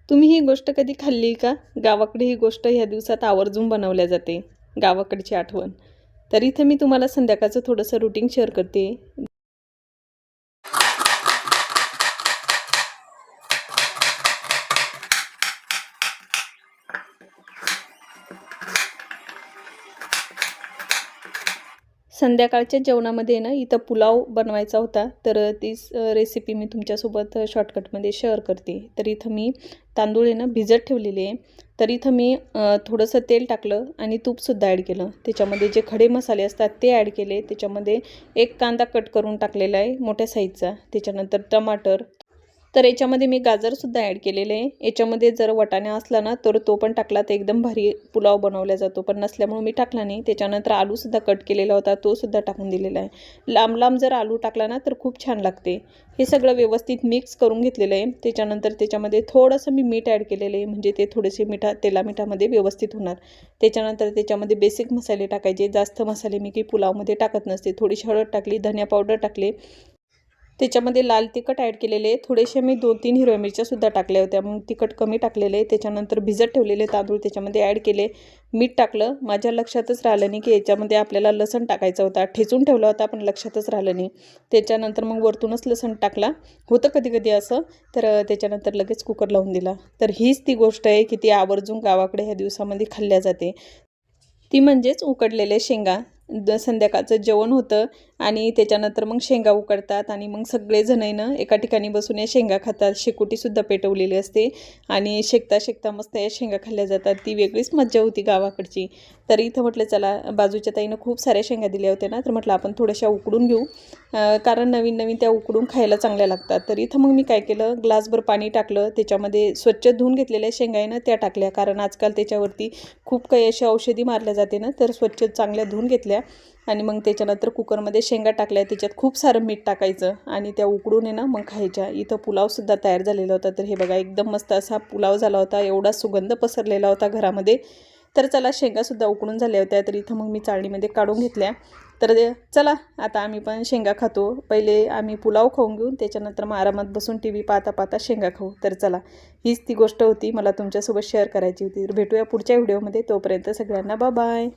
तुम्ही ही गोष्ट कधी खाल्ली का? गावाकडे ही गोष्ट ह्या दिवसात आवर्जून बनवल्या जाते. गावाकडची आठवण. तर इथे मी तुम्हाला संध्याकाळचं थोडंसं रुटीन शेअर करते. संध्याकाळच्या जेवणामध्ये ना इथं पुलाव बनवायचा होता. तर तीच रेसिपी मी तुमच्यासोबत शॉर्टकटमध्ये शेअर करते. तर इथं मी तांदूळ आहे ना भिजत ठेवलेले आहे. तर इथं मी थोडंसं तेल टाकलं आणि तूपसुद्धा ॲड केलं. त्याच्यामध्ये जे खडे मसाले असतात ते ॲड केले. त्याच्यामध्ये एक कांदा कट करून टाकलेला आहे मोठ्या साईजचा. त्याच्यानंतर टमाटर. तर याच्यामध्ये मी गाजरसुद्धा ॲड केलेले आहे. याच्यामध्ये जर वाटाणा असला ना तर तो पण टाकला तर एकदम भारी पुलाव बनवला जातो. पण नसल्यामुळे मी टाकला नाही. त्याच्यानंतर आलूसुद्धा कट केलेला होता, तोसुद्धा टाकून दिलेला आहे. लांब लांब जर आलू टाकला ना तर खूप छान लागते. हे सगळं व्यवस्थित मिक्स करून घेतलेलं आहे. त्याच्यानंतर त्याच्यामध्ये थोडंसं मी मीठ ॲड केलेलं आहे, म्हणजे ते थोडेसे मिठामध्ये व्यवस्थित होणार. त्याच्यानंतर त्याच्यामध्ये बेसिक मसाले टाकायचे. जास्त मसाले मी काही पुलावमध्ये टाकत नसते. थोडीशी हळद टाकली, धनिया पावडर टाकले. त्याच्यामध्ये लाल तिखट ॲड केलेले. थोडेसे मी 2-3 हिरव्या मिरच्यासुद्धा टाकल्या होत्या. मग तिखट कमी टाकलेले. त्याच्यानंतर भिजत ठेवलेले तांदूळ त्याच्यामध्ये ॲड केले. मीठ टाकलं. माझ्या लक्षातच राहिलं नाही की याच्यामध्ये आपल्याला लसूण टाकायचा होता. ठेचून ठेवला होता पण लक्षातच राहिलं नाही. त्याच्यानंतर मग वरतूनच लसूण टाकला. होतं कधी-कधी असं. तर त्याच्यानंतर लगेच कुकर लावून दिला. तर हीच ती गोष्ट आहे की ती आवर्जून गावाकडे ह्या दिवसामध्ये खाल्ल्या जाते. ती म्हणजेच उकडलेले शेंगा. संध्याकाळचं जेवण होतं आणि त्याच्यानंतर मग शेंगा उकडतात आणि मग सगळेजण आहे ना एका ठिकाणी बसून या शेंगा खातात. शेकोटीसुद्धा पेटवलेली असते आणि शेकता शेकता मस्त या शेंगा खाल्ल्या जातात. ती वेगळीच मज्जा होती गावाकडची. तर इथं म्हटलं चला, बाजूच्या ताईनं खूप साऱ्या शेंगा दिल्या होत्या ना, तर म्हटलं आपण थोड्याशा उकडून घेऊ. कारण नवीन नवीन त्या उकडून खायला चांगल्या लागतात. तर इथं मग मी काय केलं, ग्लासभर पाणी टाकलं. त्याच्यामध्ये स्वच्छ धुवून घेतलेल्या शेंगा आहे ना त्या टाकल्या. कारण आजकाल त्याच्यावरती खूप काही अशा औषधी मारल्या जाते ना, तर स्वच्छ चांगल्या धुवून घेतल्या. आणि मग त्याच्यानंतर कुकरमध्ये शेंगा टाकल्या. त्याच्यात खूप सारं मीठ टाकायचं आणि त्या उकडून आहे ना मग खायच्या. इथं पुलावसुद्धा तयार झालेला होता. तर हे बघा, एकदम मस्त असा पुलाव झाला होता. एवढा सुगंध पसरलेला होता घरामध्ये. तर चला, शेंगासुद्धा उकडून झाल्या होत्या. तर इथं मग मी चाळणीमध्ये काढून घेतल्या. तर चला, आता आम्ही पण शेंगा खातो. पहिले आम्ही पुलाव खाऊन घेऊन त्याच्यानंतर मग आरामात बसून टी व्ही पाहता पाहता शेंगा खाऊ. तर चला, हीच ती गोष्ट होती मला तुमच्यासोबत शेअर करायची होती. तर भेटूया पुढच्या व्हिडिओमध्ये. तोपर्यंत सगळ्यांना बाय.